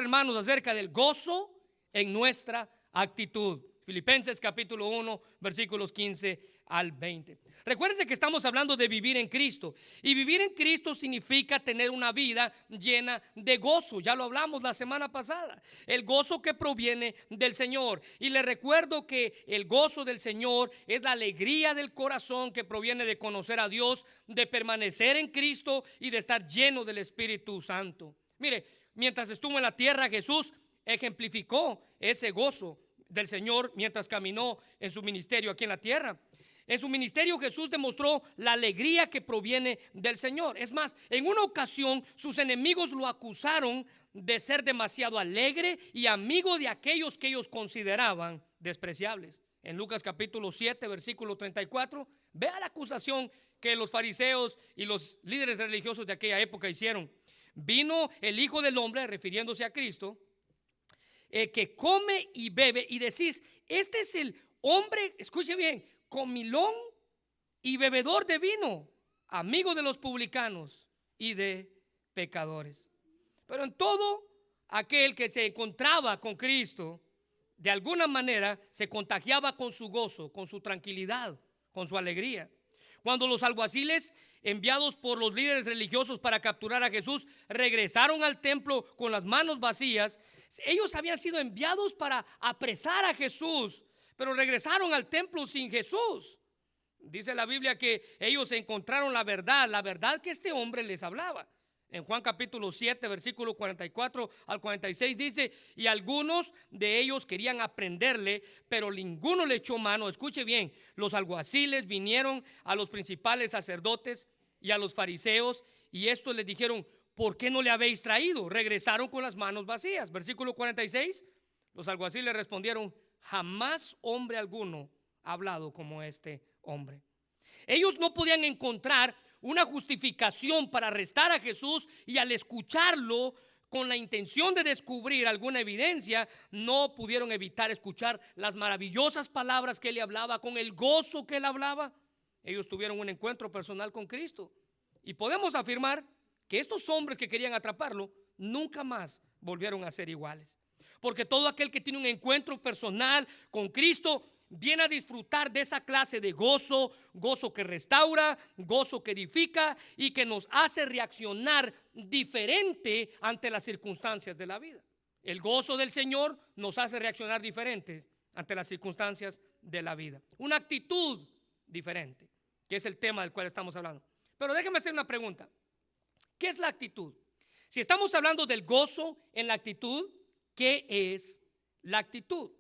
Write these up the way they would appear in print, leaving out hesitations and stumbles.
hermanos, acerca del gozo en nuestra actitud. Filipenses capítulo 1, versículos 15 al 20. Recuérdense que estamos hablando de vivir en Cristo. Y vivir en Cristo significa tener una vida llena de gozo. Ya lo hablamos la semana pasada. El gozo que proviene del Señor. Y les recuerdo que el gozo del Señor es la alegría del corazón que proviene de conocer a Dios, de permanecer en Cristo y de estar lleno del Espíritu Santo. Mire, mientras estuvo en la tierra, Jesús ejemplificó ese gozo del Señor mientras caminó en su ministerio aquí en la tierra. En su ministerio Jesús demostró la alegría que proviene del Señor. Es más, en una ocasión sus enemigos lo acusaron de ser demasiado alegre y amigo de aquellos que ellos consideraban despreciables. En Lucas capítulo 7, versículo 34, vea la acusación que los fariseos y los líderes religiosos de aquella época hicieron. Vino el Hijo del Hombre, refiriéndose a Cristo, que come y bebe, y decís, este es el hombre, escuche bien, comilón y bebedor de vino, amigo de los publicanos y de pecadores. Pero en todo aquel que se encontraba con Cristo, de alguna manera se contagiaba con su gozo, con su tranquilidad, con su alegría. Cuando los alguaciles, enviados por los líderes religiosos para capturar a Jesús, regresaron al templo con las manos vacías, ellos habían sido enviados para apresar a Jesús, pero regresaron al templo sin Jesús. Dice la Biblia que ellos encontraron la verdad que este hombre les hablaba. En Juan capítulo 7, versículo 44 al 46 dice, y algunos de ellos querían aprenderle, pero ninguno le echó mano. Escuche bien, los alguaciles vinieron a los principales sacerdotes y a los fariseos, y estos les dijeron, ¿por qué no le habéis traído? Regresaron con las manos vacías. Versículo 46, los alguaciles respondieron, jamás hombre alguno ha hablado como este hombre. Ellos no podían encontrar una justificación para arrestar a Jesús, y al escucharlo con la intención de descubrir alguna evidencia, no pudieron evitar escuchar las maravillosas palabras que él le hablaba, con el gozo que él hablaba. Ellos tuvieron un encuentro personal con Cristo, y podemos afirmar que estos hombres que querían atraparlo nunca más volvieron a ser iguales, porque todo aquel que tiene un encuentro personal con Cristo viene a disfrutar de esa clase de gozo, gozo que restaura, gozo que edifica y que nos hace reaccionar diferente ante las circunstancias de la vida. El gozo del Señor nos hace reaccionar diferentes ante las circunstancias de la vida. Una actitud diferente, que es el tema del cual estamos hablando. Pero déjeme hacer una pregunta. ¿Qué es la actitud? Si estamos hablando del gozo en la actitud, ¿qué es la actitud?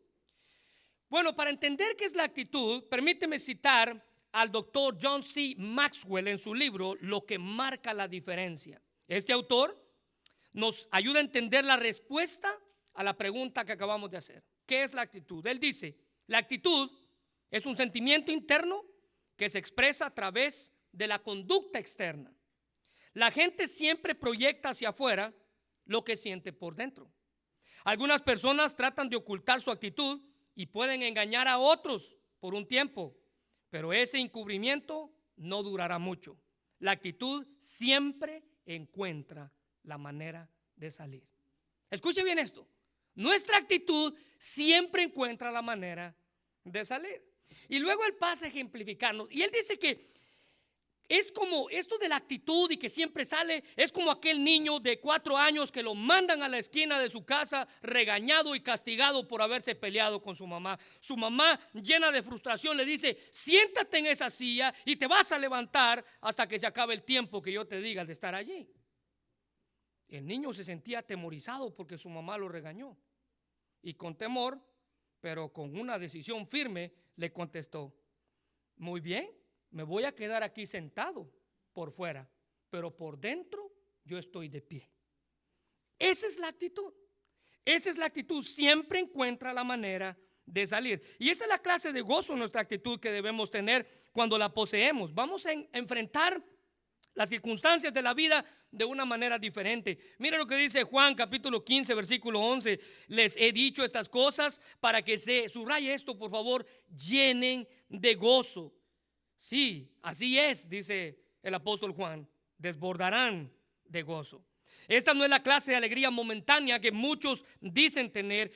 Bueno, para entender qué es la actitud, permíteme citar al doctor John C. Maxwell en su libro Lo que marca la diferencia. Este autor nos ayuda a entender la respuesta a la pregunta que acabamos de hacer. ¿Qué es la actitud? Él dice, la actitud es un sentimiento interno que se expresa a través de la conducta externa. La gente siempre proyecta hacia afuera lo que siente por dentro. Algunas personas tratan de ocultar su actitud y pueden engañar a otros por un tiempo, pero ese encubrimiento no durará mucho. La actitud siempre encuentra la manera de salir. Escuche bien esto. Nuestra actitud siempre encuentra la manera de salir. Y luego él pasa a ejemplificarnos. Y él dice que es como esto de la actitud y que siempre sale, es como aquel niño de 4 años que lo mandan a la esquina de su casa regañado y castigado por haberse peleado con su mamá. Su mamá, llena de frustración, le dice, siéntate en esa silla y te vas a levantar hasta que se acabe el tiempo que yo te diga de estar allí. El niño se sentía atemorizado porque su mamá lo regañó. Y con temor, pero con una decisión firme, le contestó, muy bien, me voy a quedar aquí sentado por fuera, pero por dentro yo estoy de pie. Esa es la actitud. Esa es la actitud. Siempre encuentra la manera de salir. Y esa es la clase de gozo en nuestra actitud que debemos tener cuando la poseemos. Vamos a enfrentar las circunstancias de la vida de una manera diferente. Mira lo que dice Juan capítulo 15 versículo 11. Les he dicho estas cosas para que se subraye esto, por favor, llenen de gozo. Sí, así es, dice el apóstol Juan, desbordarán de gozo. Esta no es la clase de alegría momentánea que muchos dicen tener.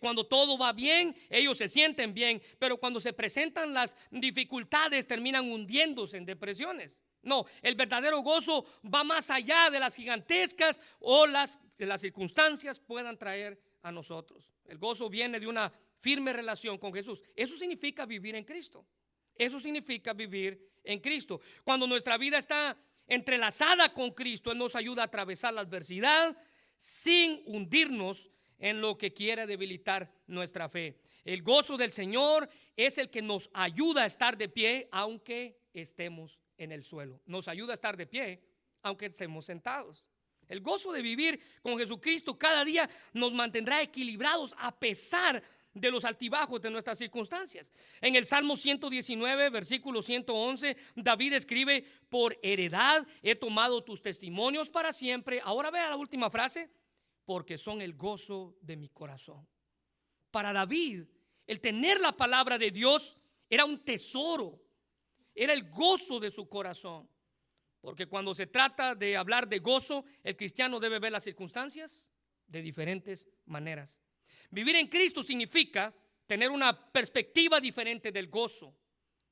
Cuando todo va bien, ellos se sienten bien, pero cuando se presentan las dificultades terminan hundiéndose en depresiones. No, el verdadero gozo va más allá de las gigantescas olas que las circunstancias puedan traer a nosotros. El gozo viene de una firme relación con Jesús. Eso significa vivir en Cristo. Eso significa vivir en Cristo. Cuando nuestra vida está entrelazada con Cristo, Él nos ayuda a atravesar la adversidad sin hundirnos en lo que quiere debilitar nuestra fe. El gozo del Señor es el que nos ayuda a estar de pie aunque estemos en el suelo. Nos ayuda a estar de pie aunque estemos sentados. El gozo de vivir con Jesucristo cada día nos mantendrá equilibrados a pesar de los altibajos de nuestras circunstancias. En el Salmo 119, versículo 111, David escribe: por heredad he tomado tus testimonios para siempre. Ahora vea la última frase: porque son el gozo de mi corazón. Para David, el tener la palabra de Dios era un tesoro, era el gozo de su corazón. Porque cuando se trata de hablar de gozo, el cristiano debe ver las circunstancias de diferentes maneras. Vivir en Cristo significa tener una perspectiva diferente del gozo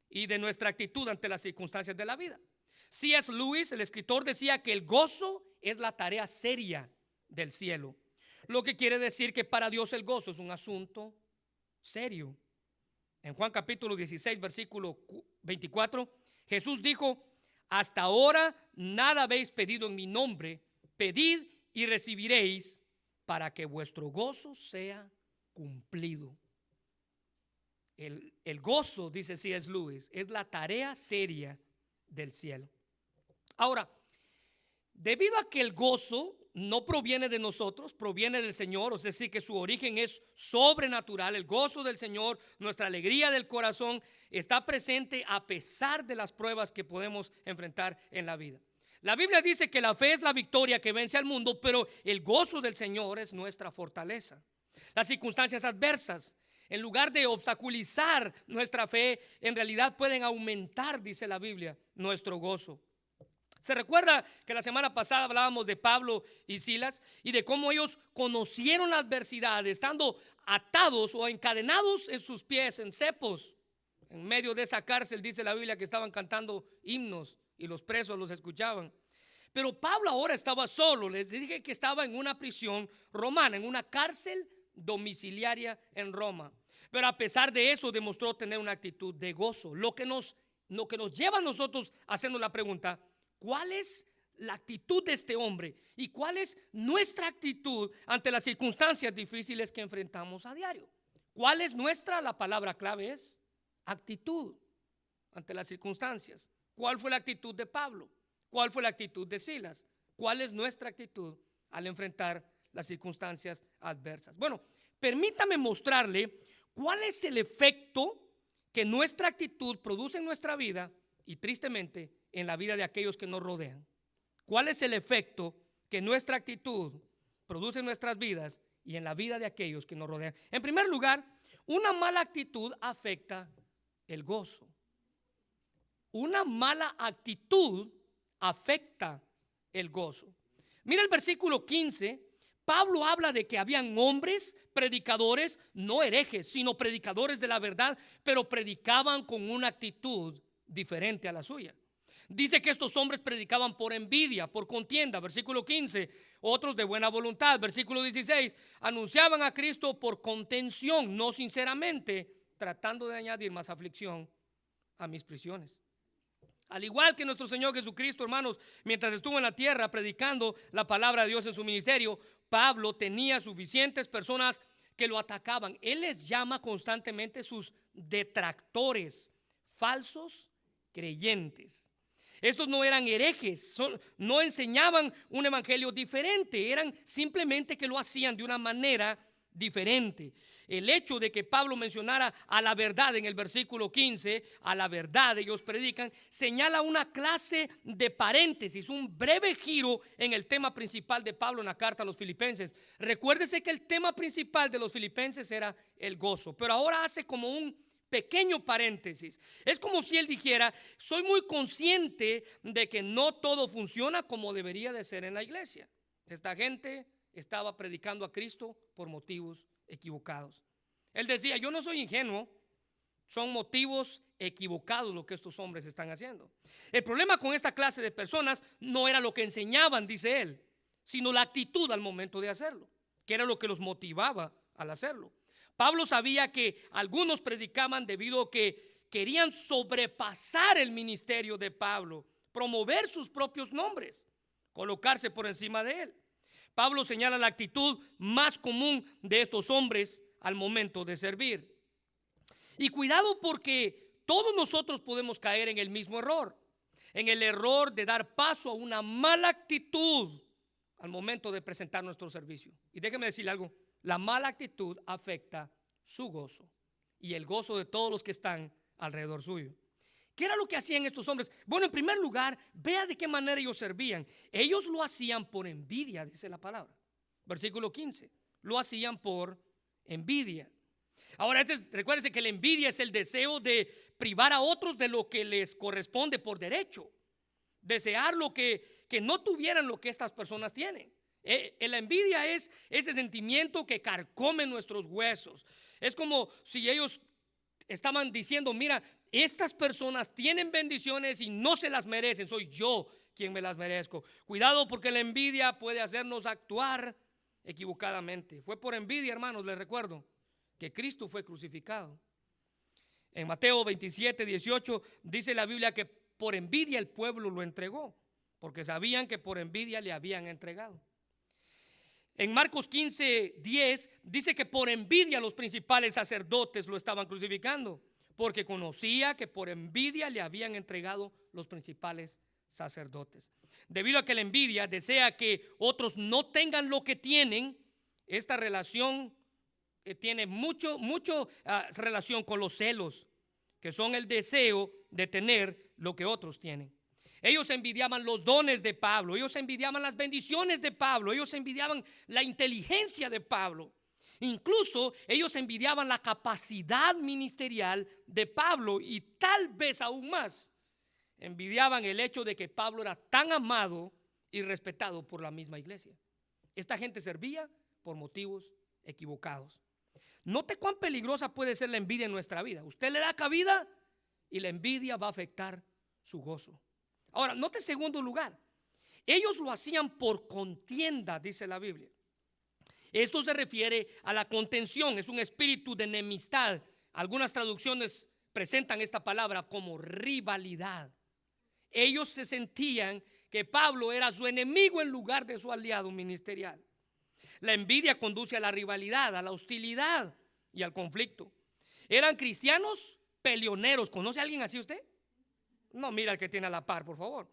y de nuestra actitud ante las circunstancias de la vida. C.S. Lewis, el escritor, decía que el gozo es la tarea seria del cielo. Lo que quiere decir que para Dios el gozo es un asunto serio. En Juan capítulo 16, versículo 24, Jesús dijo: hasta ahora nada habéis pedido en mi nombre, pedid y recibiréis, para que vuestro gozo sea cumplido. El gozo, dice C.S. Lewis, es la tarea seria del cielo. Ahora, debido a que el gozo no proviene de nosotros, proviene del Señor, es decir, que su origen es sobrenatural, el gozo del Señor, nuestra alegría del corazón, está presente a pesar de las pruebas que podemos enfrentar en la vida. La Biblia dice que la fe es la victoria que vence al mundo, pero el gozo del Señor es nuestra fortaleza. Las circunstancias adversas, en lugar de obstaculizar nuestra fe, en realidad pueden aumentar, dice la Biblia, nuestro gozo. Se recuerda que la semana pasada hablábamos de Pablo y Silas y de cómo ellos conocieron la adversidad estando atados o encadenados en sus pies, en cepos. En medio de esa cárcel dice la Biblia que estaban cantando himnos y los presos los escuchaban. Pero Pablo ahora estaba solo. Les dije que estaba en una prisión romana, en una cárcel domiciliaria en Roma. Pero a pesar de eso demostró tener una actitud de gozo. Lo que nos lleva a nosotros haciendo la pregunta: ¿cuál es la actitud de este hombre? ¿Y cuál es nuestra actitud ante las circunstancias difíciles que enfrentamos a diario? ¿Cuál es nuestra? La palabra clave es actitud ante las circunstancias. ¿Cuál fue la actitud de Pablo? ¿Cuál fue la actitud de Silas? ¿Cuál es nuestra actitud al enfrentar las circunstancias adversas? Bueno, permítame mostrarle cuál es el efecto que nuestra actitud produce en nuestra vida y tristemente en la vida de aquellos que nos rodean. ¿Cuál es el efecto que nuestra actitud produce en nuestras vidas y en la vida de aquellos que nos rodean? En primer lugar, una mala actitud afecta el gozo. Una mala actitud afecta el gozo. Mira el versículo 15. Pablo habla de que habían hombres predicadores, no herejes, sino predicadores de la verdad, pero predicaban con una actitud diferente a la suya. Dice que estos hombres predicaban por envidia, por contienda, versículo 15. Otros de buena voluntad, versículo 16. Anunciaban a Cristo por contención, no sinceramente, tratando de añadir más aflicción a mis prisiones. Al igual que nuestro Señor Jesucristo, hermanos, mientras estuvo en la tierra predicando la palabra de Dios en su ministerio, Pablo tenía suficientes personas que lo atacaban. Él les llama constantemente sus detractores, falsos creyentes. Estos no eran herejes, no enseñaban un evangelio diferente, eran simplemente que lo hacían de una manera diferente. El hecho de que Pablo mencionara a la verdad en el versículo 15, a la verdad ellos predican, señala una clase de paréntesis, un breve giro en el tema principal de Pablo en la carta a los Filipenses. Recuérdese que el tema principal de los Filipenses era el gozo, pero ahora hace como un pequeño paréntesis. Es como si él dijera: soy muy consciente de que no todo funciona como debería de ser en la iglesia. Esta gente estaba predicando a Cristo por motivos equivocados. Él decía, yo no soy ingenuo, son motivos equivocados lo que estos hombres están haciendo. El problema con esta clase de personas no era lo que enseñaban, dice él, sino la actitud al momento de hacerlo, que era lo que los motivaba al hacerlo. Pablo sabía que algunos predicaban debido a que querían sobrepasar el ministerio de Pablo, promover sus propios nombres, colocarse por encima de él. Pablo señala la actitud más común de estos hombres al momento de servir. Y cuidado, porque todos nosotros podemos caer en el mismo error, en el error de dar paso a una mala actitud al momento de presentar nuestro servicio. Y déjeme decirle algo, la mala actitud afecta su gozo y el gozo de todos los que están alrededor suyo. ¿Qué era lo que hacían estos hombres? Bueno, en primer lugar, vea de qué manera ellos servían. Ellos lo hacían por envidia, dice la palabra. Versículo 15, lo hacían por envidia. Ahora, recuérdense que la envidia es el deseo de privar a otros de lo que les corresponde por derecho. Desear lo que no tuvieran lo que estas personas tienen. La envidia es ese sentimiento que carcome nuestros huesos. Es como si ellos estaban diciendo, mira, estas personas tienen bendiciones y no se las merecen, soy yo quien me las merezco. Cuidado, porque la envidia puede hacernos actuar equivocadamente. Fue por envidia, hermanos, les recuerdo que Cristo fue crucificado. En Mateo 27, 18 dice la Biblia que por envidia el pueblo lo entregó, porque sabían que por envidia le habían entregado. En Marcos 15, 10 dice que por envidia los principales sacerdotes lo estaban crucificando, porque conocía que por envidia le habían entregado los principales sacerdotes. Debido a que la envidia desea que otros no tengan lo que tienen, esta relación tiene mucho relación con los celos, que son el deseo de tener lo que otros tienen. Ellos envidiaban los dones de Pablo, ellos envidiaban las bendiciones de Pablo, ellos envidiaban la inteligencia de Pablo. Incluso ellos envidiaban la capacidad ministerial de Pablo y tal vez aún más envidiaban el hecho de que Pablo era tan amado y respetado por la misma iglesia. Esta gente servía por motivos equivocados. Note cuán peligrosa puede ser la envidia en nuestra vida. Usted le da cabida y la envidia va a afectar su gozo. Ahora, note en segundo lugar, ellos lo hacían por contienda, dice la Biblia. Esto se refiere a la contención, es un espíritu de enemistad. Algunas traducciones presentan esta palabra como rivalidad. Ellos se sentían que Pablo era su enemigo en lugar de su aliado ministerial. La envidia conduce a la rivalidad, a la hostilidad y al conflicto. Eran cristianos peleoneros. ¿Conoce a alguien así usted? No, mira al que tiene a la par, por favor.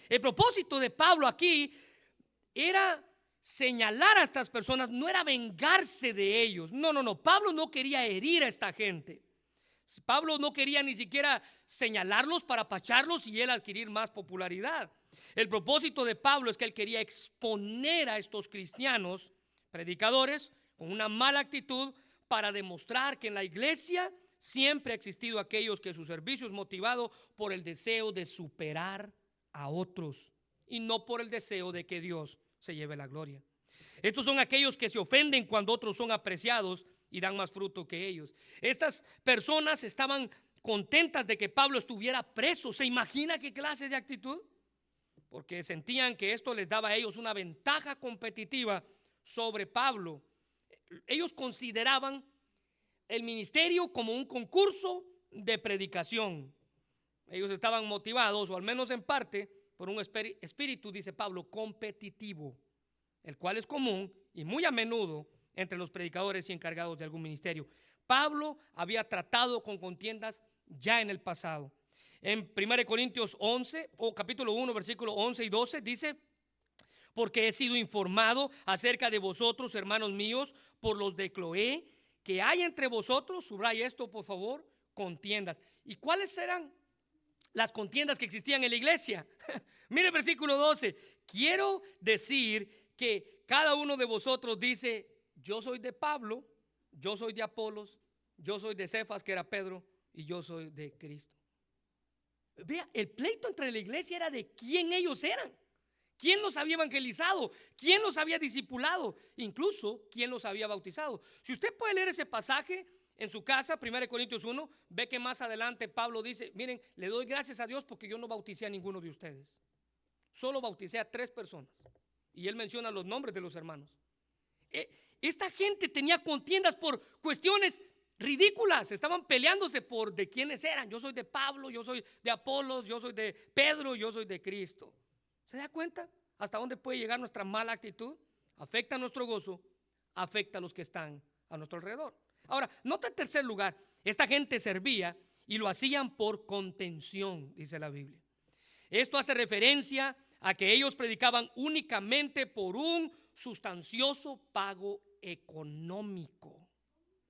El propósito de Pablo aquí era señalar a estas personas, no era vengarse de ellos. No. Pablo no quería herir a esta gente. Pablo no quería ni siquiera señalarlos para apacharlos y él adquirir más popularidad. El propósito de Pablo es que él quería exponer a estos cristianos predicadores con una mala actitud para demostrar que en la iglesia siempre ha existido aquellos que su servicio es motivado por el deseo de superar a otros y no por el deseo de que Dios se lleve la gloria. Estos son aquellos que se ofenden cuando otros son apreciados y dan más fruto que ellos. Estas personas estaban contentas de que Pablo estuviera preso. ¿Se imagina qué clase de actitud? Porque sentían que esto les daba a ellos una ventaja competitiva sobre Pablo. Ellos consideraban el ministerio como un concurso de predicación. Ellos estaban motivados, o al menos en parte, por un espíritu, dice Pablo, competitivo, el cual es común y muy a menudo entre los predicadores y encargados de algún ministerio. Pablo había tratado con contiendas ya en el pasado. En 1 Corintios 11, o capítulo 1, versículo 11 y 12, dice: porque he sido informado acerca de vosotros, hermanos míos, por los de Cloé, que hay entre vosotros, subraya esto por favor, contiendas. ¿Y cuáles eran las contiendas que existían en la iglesia? Mire el versículo 12. Quiero decir que cada uno de vosotros dice: yo soy de Pablo, yo soy de Apolos, yo soy de Cefas, que era Pedro, y yo soy de Cristo. Vea, el pleito entre la iglesia era de quién ellos eran, ¿Quién los había evangelizado? ¿Quién los había discipulado? Incluso, ¿quién los había bautizado? Si usted puede leer ese pasaje en su casa, 1 Corintios 1, ve que más adelante Pablo dice, miren, le doy gracias a Dios porque yo no bauticé a ninguno de ustedes. Solo bauticé a 3 personas. Y él menciona los nombres de los hermanos. Esta gente tenía contiendas por cuestiones ridículas. Estaban peleándose por de quiénes eran. Yo soy de Pablo, yo soy de Apolos, yo soy de Pedro, yo soy de Cristo. ¿Se da cuenta hasta dónde puede llegar nuestra mala actitud? Afecta nuestro gozo, afecta a los que están a nuestro alrededor. Ahora, nota en tercer lugar, esta gente servía y lo hacían por contención, dice la Biblia. Esto hace referencia a que ellos predicaban únicamente por un sustancioso pago económico,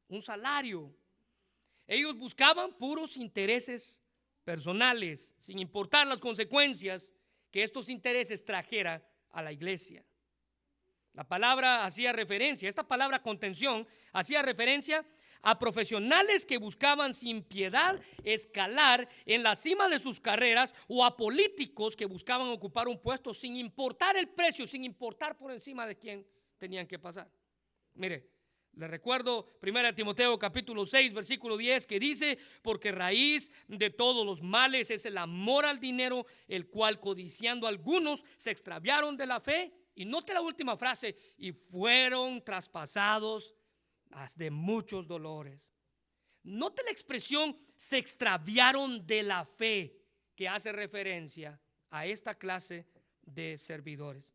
un salario. Ellos buscaban puros intereses personales, sin importar las consecuencias que estos intereses trajera a la iglesia. La palabra hacía referencia, esta palabra contención hacía referencia a profesionales que buscaban sin piedad escalar en la cima de sus carreras, o a políticos que buscaban ocupar un puesto sin importar el precio, sin importar por encima de quién tenían que pasar. Mire, le recuerdo 1 Timoteo capítulo 6 versículo 10 que dice: porque raíz de todos los males es el amor al dinero, el cual codiciando algunos se extraviaron de la fe. Y note la última frase: y fueron traspasados de muchos dolores. Note la expresión se extraviaron de la fe, que hace referencia a esta clase de servidores.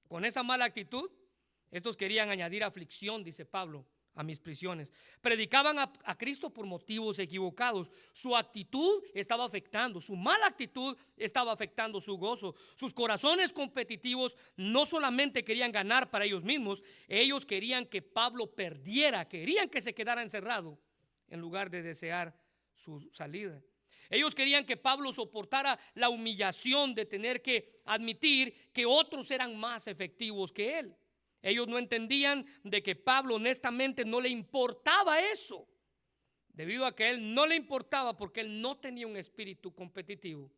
Con esa mala actitud, estos querían añadir aflicción, dice Pablo, a mis prisiones. Predicaban a Cristo por motivos equivocados. Su actitud estaba afectando, su mala actitud estaba afectando su gozo. Sus corazones competitivos no solamente querían ganar para ellos mismos, ellos querían que Pablo perdiera, querían que se quedara encerrado en lugar de desear su salida. Ellos querían que Pablo soportara la humillación de tener que admitir que otros eran más efectivos que él. Ellos no entendían de que Pablo honestamente no le importaba eso, debido a que él no le importaba porque él no tenía un espíritu competitivo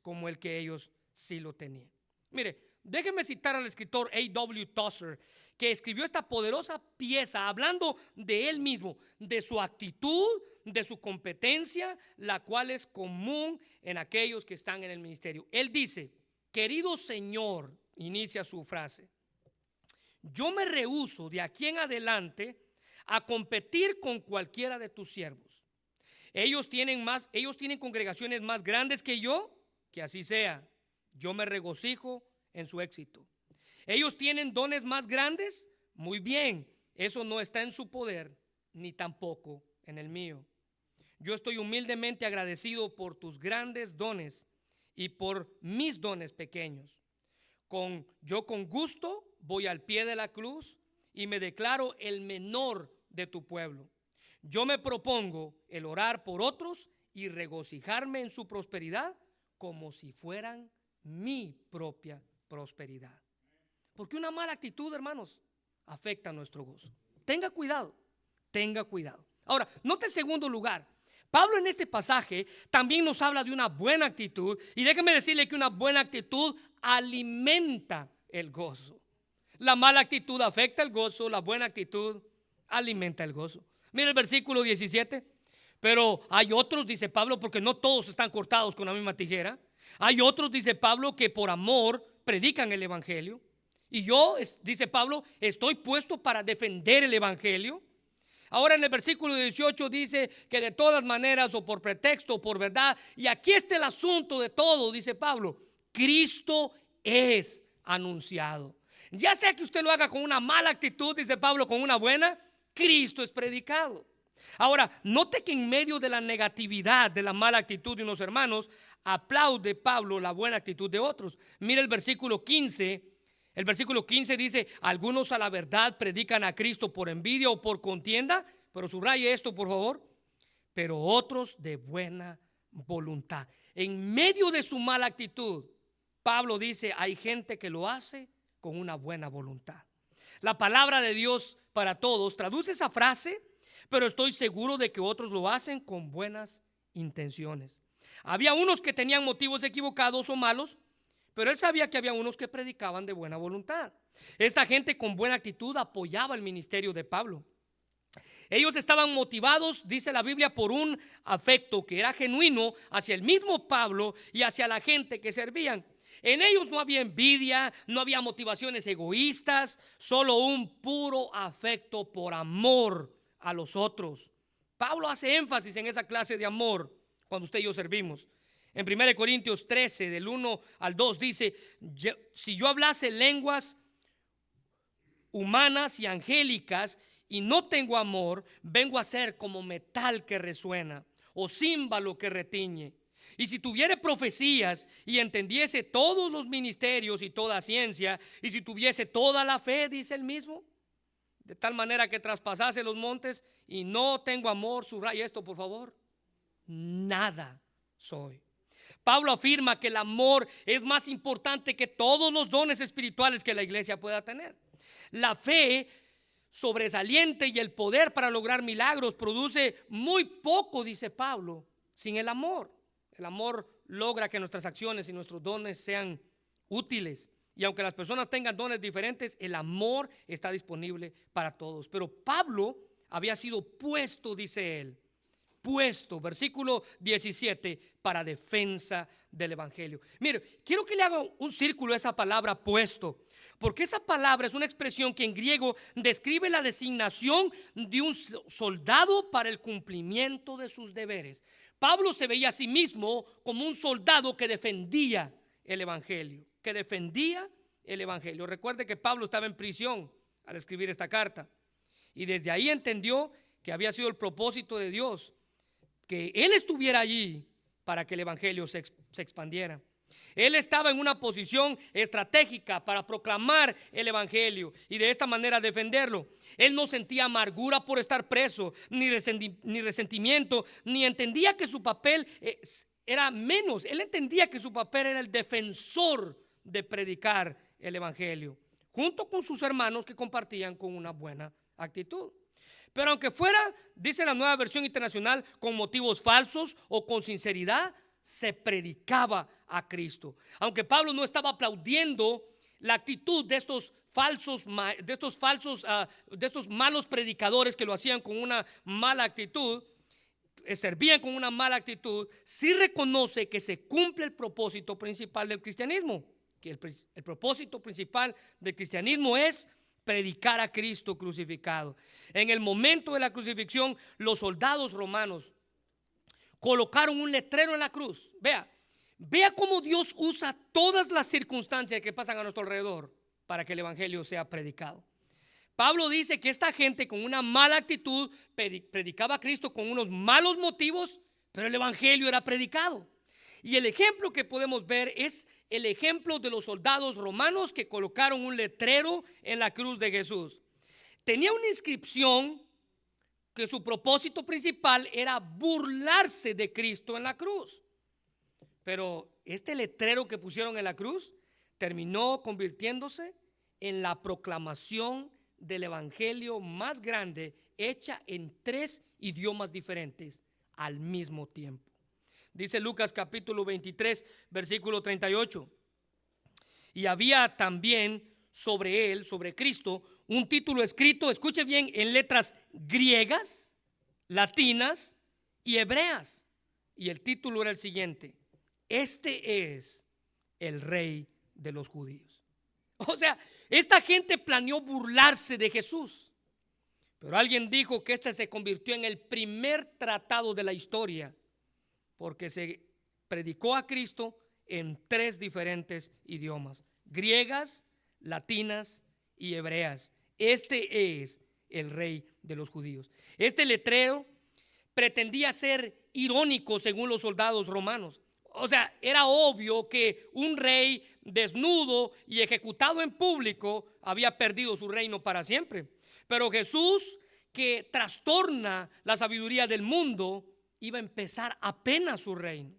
como el que ellos sí lo tenían. Mire, déjeme citar al escritor A.W. Tozer, que escribió esta poderosa pieza hablando de él mismo, de su actitud, de su competencia, la cual es común en aquellos que están en el ministerio. Él dice: querido Señor, inicia su frase, yo me rehúso de aquí en adelante a competir con cualquiera de tus siervos. Ellos tienen congregaciones más grandes que yo, que así sea. Yo me regocijo en su éxito. Ellos tienen dones más grandes, muy bien. Eso no está en su poder, ni tampoco en el mío. Yo estoy humildemente agradecido por tus grandes dones y por mis dones pequeños. Yo con gusto voy al pie de la cruz y me declaro el menor de tu pueblo. Yo me propongo el orar por otros y regocijarme en su prosperidad como si fueran mi propia prosperidad. Porque una mala actitud, hermanos, afecta a nuestro gozo. Tenga cuidado, tenga cuidado. Ahora, note en segundo lugar, Pablo en este pasaje también nos habla de una buena actitud, y déjeme decirle que una buena actitud alimenta el gozo. La mala actitud afecta el gozo, la buena actitud alimenta el gozo. Mira el versículo 17. Pero hay otros, dice Pablo, porque no todos están cortados con la misma tijera. Hay otros, dice Pablo, que por amor predican el evangelio. Y yo, dice Pablo, estoy puesto para defender el evangelio. Ahora en el versículo 18 dice que de todas maneras, o por pretexto o por verdad, y aquí está el asunto de todo, dice Pablo, Cristo es anunciado. Ya sea que usted lo haga con una mala actitud, dice Pablo, con una buena, Cristo es predicado. Ahora, note que en medio de la negatividad de la mala actitud de unos hermanos, aplaude Pablo la buena actitud de otros. Mira el versículo 15. El versículo 15 dice: algunos a la verdad predican a Cristo por envidia o por contienda, pero subraye esto por favor, pero otros de buena voluntad. En medio de su mala actitud, Pablo dice: hay gente que lo hace con una buena voluntad. La palabra de Dios para todos traduce esa frase, pero estoy seguro de que otros lo hacen con buenas intenciones. Había unos que tenían motivos equivocados o malos, pero él sabía que había unos que predicaban de buena voluntad. Esta gente con buena actitud apoyaba el ministerio de Pablo. Ellos estaban motivados, dice la Biblia, por un afecto que era genuino hacia el mismo Pablo y hacia la gente que servían. En ellos no había envidia, no había motivaciones egoístas, solo un puro afecto por amor a los otros. Pablo hace énfasis en esa clase de amor cuando usted y yo servimos. En 1 Corintios 13, del 1 al 2 dice: si yo hablase lenguas humanas y angélicas y no tengo amor, vengo a ser como metal que resuena o címbalo que retiñe. Y si tuviere profecías y entendiese todos los ministerios y toda ciencia, y si tuviese toda la fe, dice el mismo, de tal manera que traspasase los montes, y no tengo amor, subraya esto por favor, nada soy. Pablo afirma que el amor es más importante que todos los dones espirituales que la iglesia pueda tener. La fe sobresaliente y el poder para lograr milagros produce muy poco, dice Pablo, sin el amor. El amor logra que nuestras acciones y nuestros dones sean útiles. Y aunque las personas tengan dones diferentes, el amor está disponible para todos. Pero Pablo había sido puesto, dice él, puesto, versículo 17, para defensa del evangelio. Mire, quiero que le haga un círculo a esa palabra puesto, porque esa palabra es una expresión que en griego describe la designación de un soldado para el cumplimiento de sus deberes. Pablo se veía a sí mismo como un soldado que defendía el evangelio, Recuerde que Pablo estaba en prisión al escribir esta carta, y desde ahí entendió que había sido el propósito de Dios que él estuviera allí para que el evangelio se expandiera. Él estaba en una posición estratégica para proclamar el evangelio y de esta manera defenderlo. Él no sentía amargura por estar preso, ni resentimiento, ni entendía que su papel era menos. Él entendía que su papel era el defensor de predicar el evangelio, junto con sus hermanos que compartían con una buena actitud. Pero aunque fuera, dice la Nueva Versión Internacional, con motivos falsos o con sinceridad, se predicaba a Cristo. Aunque Pablo no estaba aplaudiendo la actitud de estos malos predicadores que lo hacían con una mala actitud, servían con una mala actitud, sí reconoce que se cumple el propósito principal del cristianismo, que el propósito principal del cristianismo es predicar a Cristo crucificado. En el momento de la crucifixión, los soldados romanos colocaron un letrero en la cruz. Vea cómo Dios usa todas las circunstancias que pasan a nuestro alrededor para que el evangelio sea predicado. Pablo dice que esta gente con una mala actitud predicaba a Cristo con unos malos motivos, pero el evangelio era predicado. Y el ejemplo que podemos ver es el ejemplo de los soldados romanos que colocaron un letrero en la cruz de Jesús. Tenía una inscripción que su propósito principal era burlarse de Cristo en la cruz. Pero este letrero que pusieron en la cruz terminó convirtiéndose en la proclamación del evangelio más grande, hecha en 3 idiomas diferentes al mismo tiempo. Dice Lucas capítulo 23, versículo 38. Y había también sobre él, sobre Cristo, un título escrito, escuche bien, en letras griegas, latinas y hebreas. Y el título era el siguiente: este es el Rey de los judíos. O sea, esta gente planeó burlarse de Jesús. Pero alguien dijo que este se convirtió en el primer tratado de la historia, porque se predicó a Cristo en 3 diferentes idiomas: griegas, latinas y hebreas. Este es el Rey de los judíos. Este letrero pretendía ser irónico según los soldados romanos. O sea, era obvio que un rey desnudo y ejecutado en público había perdido su reino para siempre. Pero Jesús, que trastorna la sabiduría del mundo, iba a empezar apenas su reino.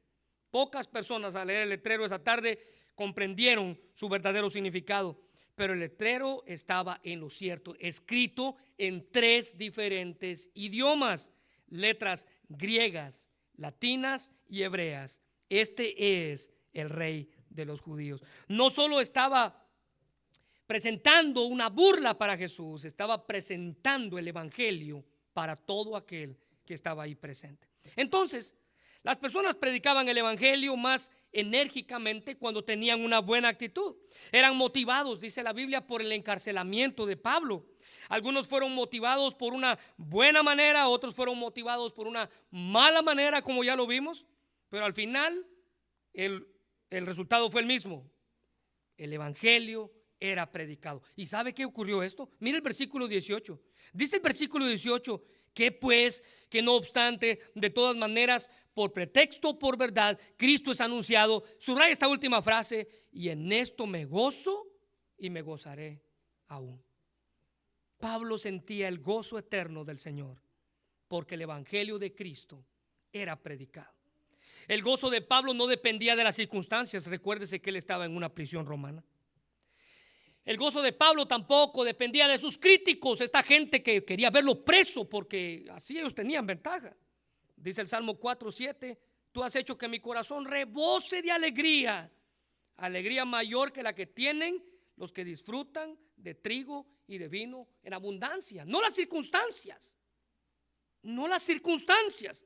Pocas personas al leer el letrero esa tarde comprendieron su verdadero significado, pero el letrero estaba en lo cierto, escrito en 3 diferentes idiomas, letras griegas, latinas y hebreas. Este es el Rey de los judíos. No solo estaba presentando una burla para Jesús, estaba presentando el evangelio para todo aquel que estaba ahí presente. Entonces, las personas predicaban el evangelio más enérgicamente cuando tenían una buena actitud. Eran motivados, dice la Biblia, por el encarcelamiento de Pablo. Algunos fueron motivados por una buena manera, otros fueron motivados por una mala manera, como ya lo vimos, pero al final el resultado fue el mismo. El evangelio era predicado. ¿Y sabe qué ocurrió esto? Mira el versículo 18. Dice el versículo 18, que pues, que no obstante, de todas maneras, por pretexto o por verdad, Cristo es anunciado. Subraya esta última frase: y en esto me gozo y me gozaré aún. Pablo sentía el gozo eterno del Señor porque el evangelio de Cristo era predicado. El gozo de Pablo no dependía de las circunstancias. Recuérdese que él estaba en una prisión romana. El gozo de Pablo tampoco dependía de sus críticos, esta gente que quería verlo preso porque así ellos tenían ventaja. Dice el Salmo 4:7, tú has hecho que mi corazón rebose de alegría, alegría mayor que la que tienen los que disfrutan de trigo y de vino en abundancia. No las circunstancias, no las circunstancias.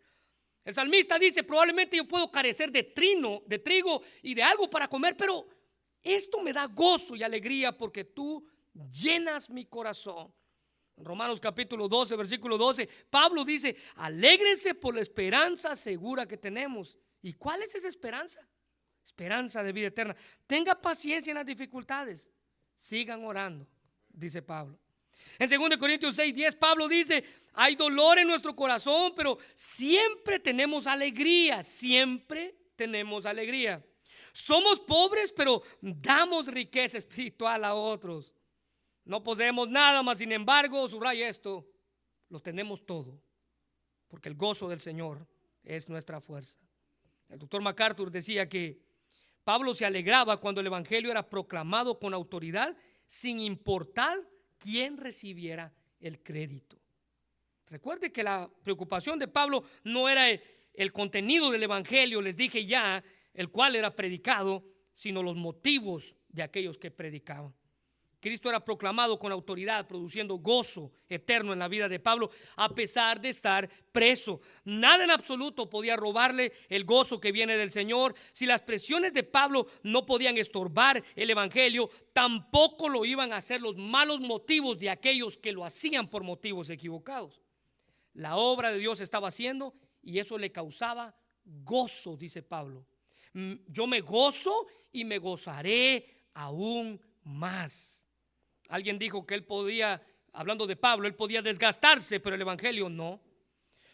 El salmista dice, probablemente yo puedo carecer de trigo y de algo para comer, pero esto me da gozo y alegría porque tú llenas mi corazón. En Romanos capítulo 12, versículo 12, Pablo dice, alégrense por la esperanza segura que tenemos. ¿Y cuál es esa esperanza? Esperanza de vida eterna. Tenga paciencia en las dificultades. Sigan orando, dice Pablo. En 2 Corintios 6:10, Pablo dice, hay dolor en nuestro corazón, pero siempre tenemos alegría. Siempre tenemos alegría. Somos pobres, pero damos riqueza espiritual a otros. No poseemos nada, mas sin embargo, subraya esto, lo tenemos todo, porque el gozo del Señor es nuestra fuerza. El doctor MacArthur decía que Pablo se alegraba cuando el evangelio era proclamado con autoridad, sin importar quién recibiera el crédito. Recuerde que la preocupación de Pablo no era el contenido del evangelio, les dije ya, el cual era predicado, sino los motivos de aquellos que predicaban. Cristo era proclamado con autoridad, produciendo gozo eterno en la vida de Pablo, a pesar de estar preso. Nada en absoluto podía robarle el gozo que viene del Señor. Si las presiones de Pablo no podían estorbar el evangelio, tampoco lo iban a hacer los malos motivos de aquellos que lo hacían por motivos equivocados. La obra de Dios se estaba haciendo y eso le causaba gozo, dice Pablo. Yo me gozo y me gozaré aún más. Alguien dijo que él podía, hablando de Pablo, él podía desgastarse, pero el evangelio no.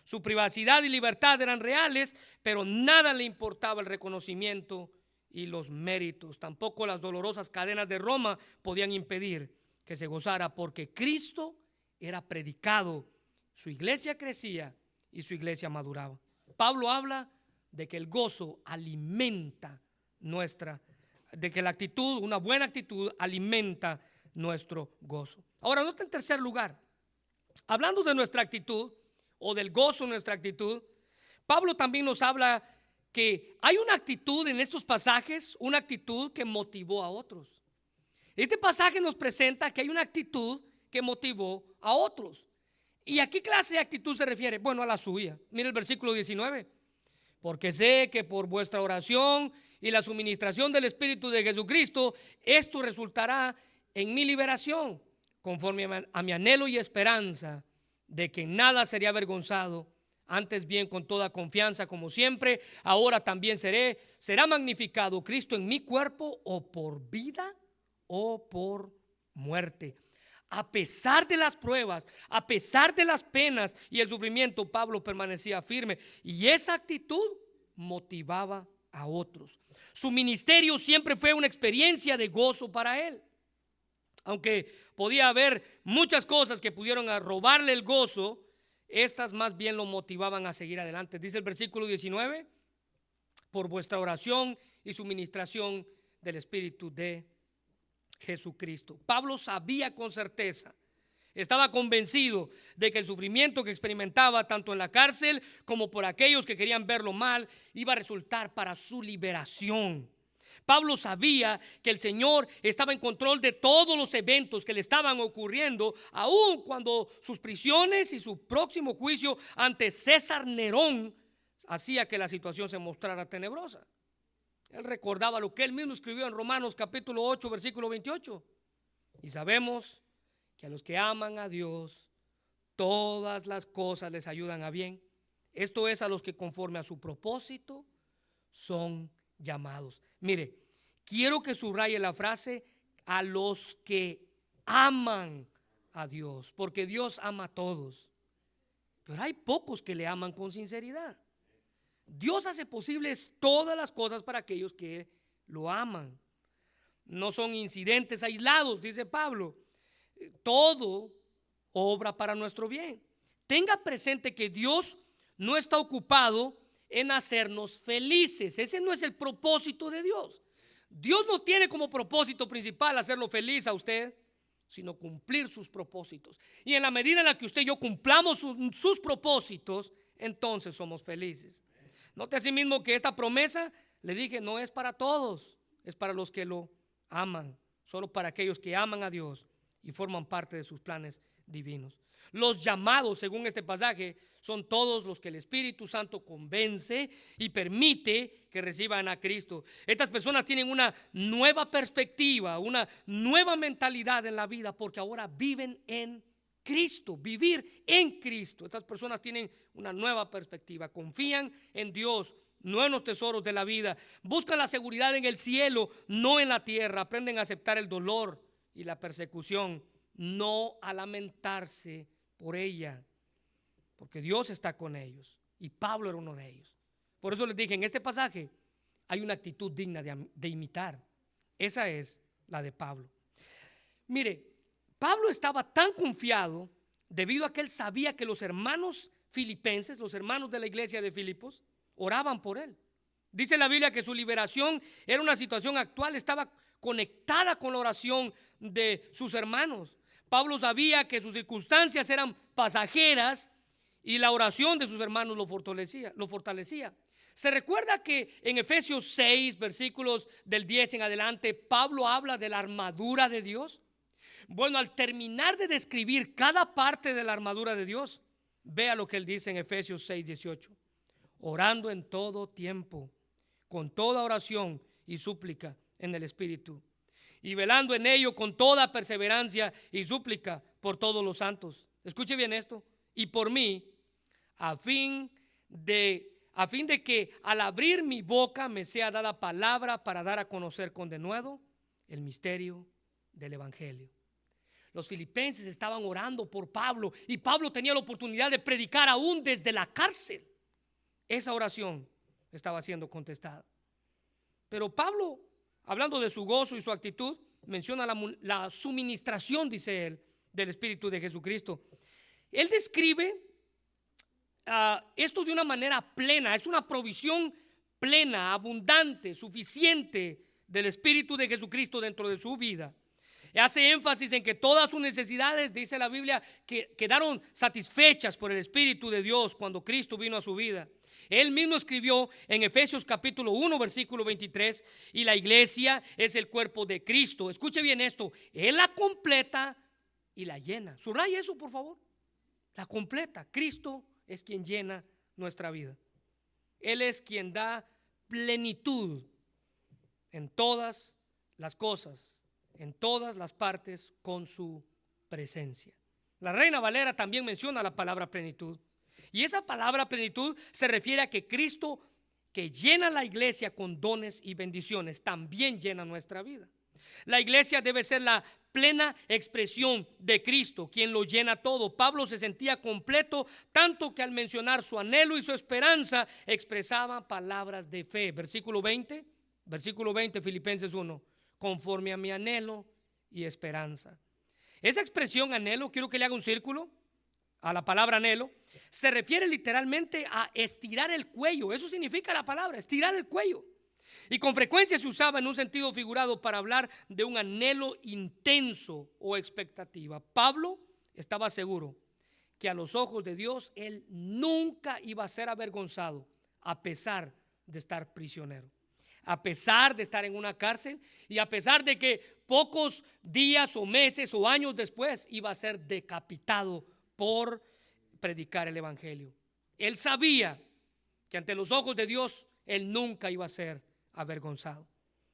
Su privacidad y libertad eran reales, pero nada le importaba el reconocimiento y los méritos. Tampoco las dolorosas cadenas de Roma podían impedir que se gozara, porque Cristo era predicado, su iglesia crecía y su iglesia maduraba. Pablo habla de que el gozo alimenta de que la actitud, una buena actitud, alimenta nuestro gozo. Ahora, nota en tercer lugar, hablando de nuestra actitud o del gozo en nuestra actitud, Pablo también nos habla que hay una actitud en estos pasajes, una actitud que motivó a otros. Este pasaje nos presenta que hay una actitud que motivó a otros. ¿Y a qué clase de actitud se refiere? Bueno, a la suya. Mira el versículo 19. Porque sé que por vuestra oración y la suministración del Espíritu de Jesucristo, esto resultará en mi liberación, conforme a mi anhelo y esperanza de que en nada seré avergonzado, antes bien con toda confianza como siempre, ahora también será magnificado Cristo en mi cuerpo, o por vida o por muerte. A pesar de las pruebas, a pesar de las penas y el sufrimiento, Pablo permanecía firme, y esa actitud motivaba a otros. Su ministerio siempre fue una experiencia de gozo para él. Aunque podía haber muchas cosas que pudieron robarle el gozo, estas más bien lo motivaban a seguir adelante. Dice el versículo 19, por vuestra oración y suministración del Espíritu de Jesucristo. Pablo sabía con certeza, estaba convencido de que el sufrimiento que experimentaba tanto en la cárcel como por aquellos que querían verlo mal iba a resultar para su liberación. Pablo sabía que el Señor estaba en control de todos los eventos que le estaban ocurriendo, aun cuando sus prisiones y su próximo juicio ante César Nerón hacía que la situación se mostrara tenebrosa. Él recordaba lo que él mismo escribió en Romanos capítulo 8, versículo 28. Y sabemos que a los que aman a Dios, todas las cosas les ayudan a bien. Esto es, a los que conforme a su propósito son llamados. Mire, quiero que subraye la frase: a los que aman a Dios, porque Dios ama a todos, pero hay pocos que le aman con sinceridad. Dios hace posibles todas las cosas para aquellos que lo aman. No son incidentes aislados, dice Pablo. Todo obra para nuestro bien. Tenga presente que Dios no está ocupado en hacernos felices. Ese no es el propósito de Dios. Dios no tiene como propósito principal hacerlo feliz a usted, sino cumplir sus propósitos. Y en la medida en la que usted y yo cumplamos sus propósitos, entonces somos felices. Note asimismo que esta promesa, le dije, no es para todos, es para los que lo aman, solo para aquellos que aman a Dios y forman parte de sus planes divinos. Los llamados, según este pasaje, son todos los que el Espíritu Santo convence y permite que reciban a Cristo. Estas personas tienen una nueva perspectiva, una nueva mentalidad en la vida, porque ahora viven en Cristo, vivir en Cristo. Estas personas tienen una nueva perspectiva, confían en Dios, no en los tesoros de la vida, buscan la seguridad en el cielo, no en la tierra, aprenden a aceptar el dolor y la persecución, no a lamentarse por ella, porque Dios está con ellos, y Pablo era uno de ellos. Por eso les dije, en este pasaje hay una actitud digna de imitar. Esa es la de Pablo. Mire, Pablo estaba tan confiado debido a que él sabía que los hermanos filipenses, los hermanos de la iglesia de Filipos, oraban por él. Dice la Biblia que su liberación era una situación actual, estaba conectada con la oración de sus hermanos. Pablo sabía que sus circunstancias eran pasajeras y la oración de sus hermanos lo fortalecía. Se recuerda que en Efesios 6, versículos del 10 en adelante, Pablo habla de la armadura de Dios. Bueno, al terminar de describir cada parte de la armadura de Dios, vea lo que él dice en Efesios 6, 18. Orando en todo tiempo, con toda oración y súplica en el Espíritu, y velando en ello con toda perseverancia y súplica por todos los santos. Escuche bien esto: y por mí, a fin de que al abrir mi boca me sea dada palabra para dar a conocer con denuedo el misterio del Evangelio. Los filipenses estaban orando por Pablo, y Pablo tenía la oportunidad de predicar aún desde la cárcel. Esa oración estaba siendo contestada. Pero Pablo, hablando de su gozo y su actitud, menciona la suministración, dice él, del Espíritu de Jesucristo. Él describe esto de una manera plena. Es una provisión plena, abundante, suficiente del Espíritu de Jesucristo dentro de su vida. Hace énfasis en que todas sus necesidades, dice la Biblia, que quedaron satisfechas por el Espíritu de Dios cuando Cristo vino a su vida. Él mismo escribió en Efesios capítulo 1, versículo 23, y la iglesia es el cuerpo de Cristo. Escuche bien esto: Él la completa y la llena. Subraya eso, por favor. La completa. Cristo es quien llena nuestra vida. Él es quien da plenitud en todas las cosas, en todas las partes, con su presencia. La Reina Valera también menciona la palabra plenitud, y esa palabra plenitud se refiere a que Cristo, que llena la iglesia con dones y bendiciones, también llena nuestra vida. La iglesia debe ser la plena expresión de Cristo, quien lo llena todo. Pablo se sentía completo, tanto que al mencionar su anhelo y su esperanza expresaba palabras de fe. Versículo 20, Filipenses 1, conforme a mi anhelo y esperanza. Esa expresión anhelo, quiero que le haga un círculo a la palabra anhelo. Se refiere literalmente a estirar el cuello. Eso significa la palabra, estirar el cuello. Y con frecuencia se usaba en un sentido figurado para hablar de un anhelo intenso o expectativa. Pablo estaba seguro que a los ojos de Dios él nunca iba a ser avergonzado, a pesar de estar prisionero. a pesar de estar en una cárcel y a pesar de que pocos días o meses o años después iba a ser decapitado por predicar el evangelio. Él sabía que ante los ojos de Dios él nunca iba a ser avergonzado.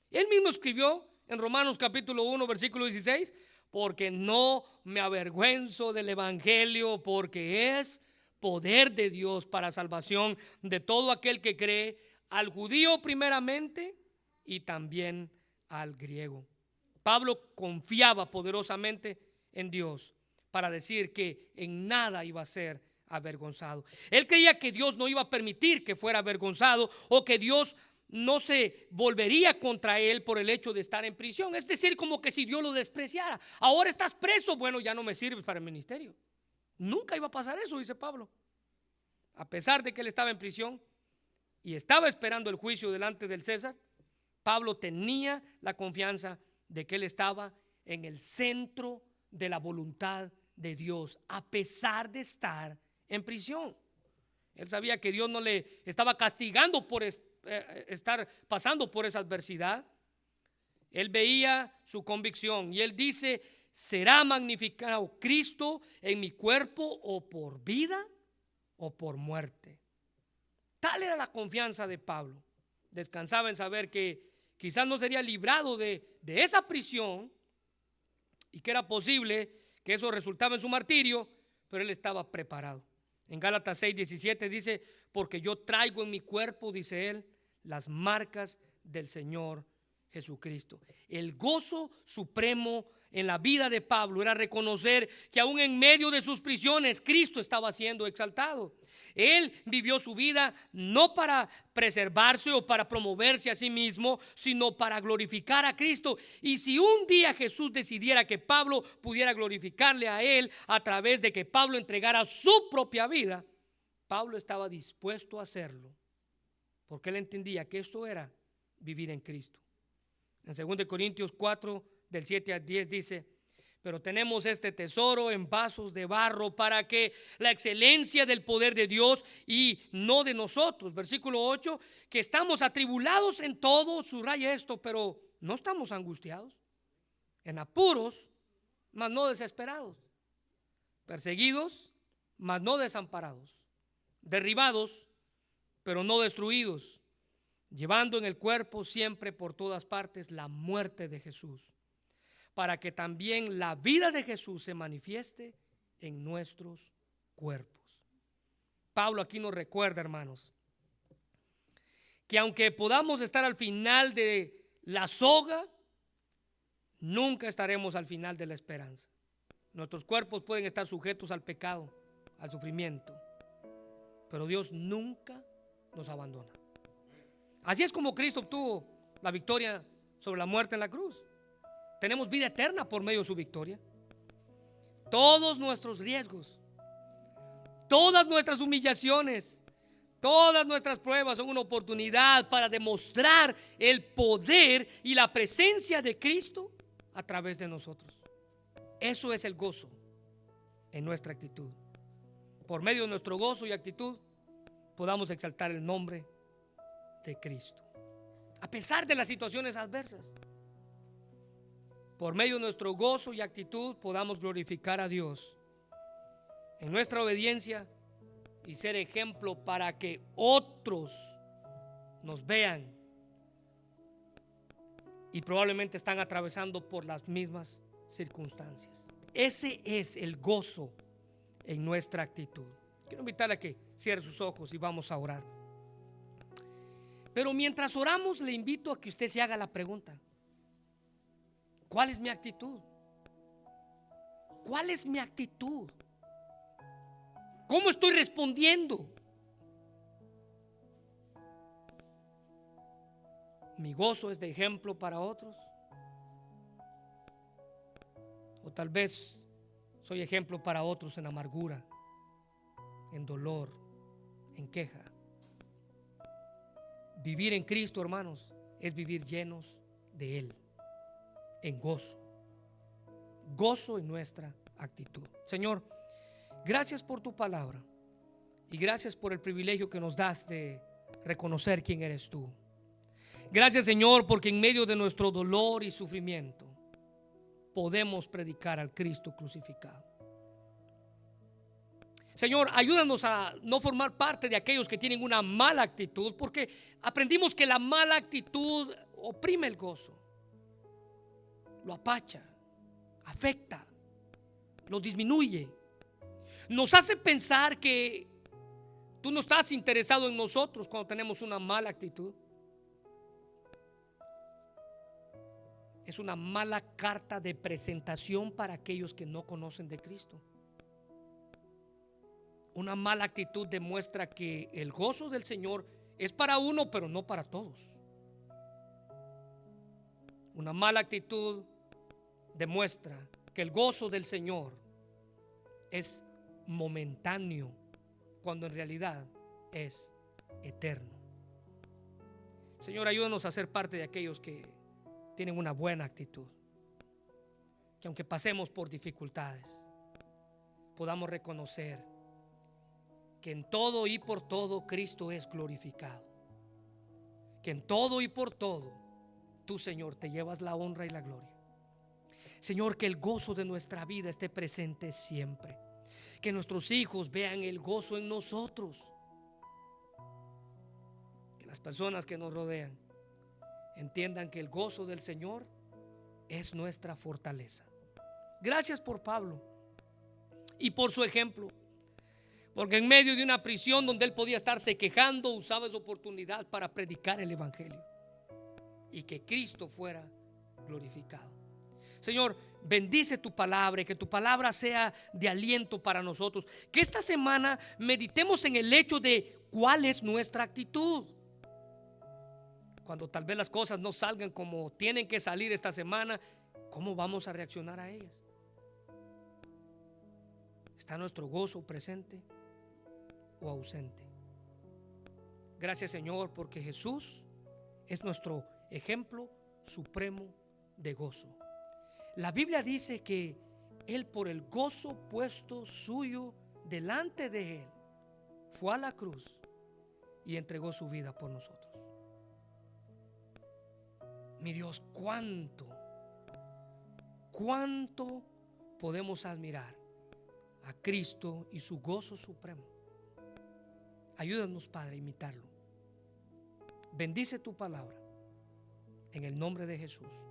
Él mismo escribió en Romanos capítulo 1 versículo 16: porque no me avergüenzo del evangelio, porque es poder de Dios para salvación de todo aquel que cree, al judío primeramente y también al griego. Pablo confiaba poderosamente en Dios para decir que en nada iba a ser avergonzado. Él creía que Dios no iba a permitir que fuera avergonzado, o que Dios no se volvería contra él por el hecho de estar en prisión. Es decir, como que si Dios lo despreciara. Ahora estás preso, bueno, ya no me sirves para el ministerio. Nunca iba a pasar eso, dice Pablo. A pesar de que él estaba en prisión y estaba esperando el juicio delante del César, Pablo tenía la confianza de que él estaba en el centro de la voluntad de Dios, a pesar de estar en prisión. Él sabía que Dios no le estaba castigando por estar pasando por esa adversidad. Él veía su convicción y él dice: será magnificado Cristo en mi cuerpo, o por vida o por muerte. Tal era la confianza de Pablo. Descansaba en saber que quizás no sería librado de esa prisión y que era posible que eso resultaba en su martirio, pero él estaba preparado. En Gálatas 6:17 dice: porque yo traigo en mi cuerpo, dice él, las marcas del Señor Jesucristo. El gozo supremo en la vida de Pablo era reconocer que aún en medio de sus prisiones Cristo estaba siendo exaltado. Él vivió su vida no para preservarse o para promoverse a sí mismo, sino para glorificar a Cristo. Y si un día Jesús decidiera que Pablo pudiera glorificarle a él a través de que Pablo entregara su propia vida, Pablo estaba dispuesto a hacerlo, porque él entendía que esto era vivir en Cristo. En 2 Corintios 4, del 7 al 10 dice: pero tenemos este tesoro en vasos de barro, para que la excelencia del poder de Dios y no de nosotros. Versículo 8: que estamos atribulados en todo, subraya esto, pero no estamos angustiados, en apuros, mas no desesperados, perseguidos, mas no desamparados, derribados, pero no destruidos, llevando en el cuerpo siempre por todas partes la muerte de Jesús, para que también la vida de Jesús se manifieste en nuestros cuerpos. Pablo aquí nos recuerda, hermanos, que aunque podamos estar al final de la soga, nunca estaremos al final de la esperanza. Nuestros cuerpos pueden estar sujetos al pecado, al sufrimiento, pero Dios nunca nos abandona. Así es como Cristo obtuvo la victoria sobre la muerte en la cruz. Tenemos vida eterna por medio de su victoria. Todos nuestros riesgos, todas nuestras humillaciones, todas nuestras pruebas son una oportunidad para demostrar el poder y la presencia de Cristo a través de nosotros. Eso es el gozo en nuestra actitud. Por medio de nuestro gozo y actitud podamos exaltar el nombre de Cristo, a pesar de las situaciones adversas. Por medio de nuestro gozo y actitud podamos glorificar a Dios en nuestra obediencia y ser ejemplo para que otros nos vean y probablemente están atravesando por las mismas circunstancias. Ese es el gozo en nuestra actitud. Quiero invitarle a que cierre sus ojos y vamos a orar. Pero mientras oramos, le invito a que usted se haga la pregunta: ¿cuál es mi actitud? ¿Cuál es mi actitud? ¿Cómo estoy respondiendo? ¿Mi gozo es de ejemplo para otros? O tal vez soy ejemplo para otros en amargura, en dolor, en queja. Vivir en Cristo, hermanos, es vivir llenos de Él, en gozo. Gozo en nuestra actitud. Señor, gracias por tu palabra y gracias por el privilegio que nos das de reconocer quién eres tú. Gracias, Señor, porque en medio de nuestro dolor y sufrimiento podemos predicar al Cristo crucificado. Señor, ayúdanos a no formar parte de aquellos que tienen una mala actitud, porque aprendimos que la mala actitud oprime el gozo, lo apacha, afecta, lo disminuye, nos hace pensar que tú no estás interesado en nosotros cuando tenemos una mala actitud. Es una mala carta de presentación para aquellos que no conocen de Cristo. Una mala actitud demuestra que el gozo del Señor es para uno, pero no para todos. Una mala actitud demuestra que el gozo del Señor es momentáneo, cuando en realidad es eterno. Señor, ayúdanos a ser parte de aquellos que tienen una buena actitud, que aunque pasemos por dificultades, podamos reconocer que en todo y por todo Cristo es glorificado, que en todo y por todo tú, Señor, te llevas la honra y la gloria. Señor, que el gozo de nuestra vida esté presente siempre, que nuestros hijos vean el gozo en nosotros, que las personas que nos rodean entiendan que el gozo del Señor es nuestra fortaleza. Gracias por Pablo y por su ejemplo, porque en medio de una prisión donde él podía estarse quejando, usaba esa oportunidad para predicar el evangelio y que Cristo fuera glorificado. Señor, bendice tu palabra y que tu palabra sea de aliento para nosotros. Que esta semana meditemos en el hecho de cuál es nuestra actitud. Cuando tal vez las cosas no salgan como tienen que salir esta semana, ¿cómo vamos a reaccionar a ellas? ¿Está nuestro gozo presente o ausente? Gracias, Señor, porque Jesús es nuestro ejemplo supremo de gozo. La Biblia dice que Él, por el gozo puesto suyo delante de Él, fue a la cruz y entregó su vida por nosotros. Mi Dios, cuánto podemos admirar a Cristo y su gozo supremo. Ayúdanos, Padre, a imitarlo. Bendice tu palabra en el nombre de Jesús.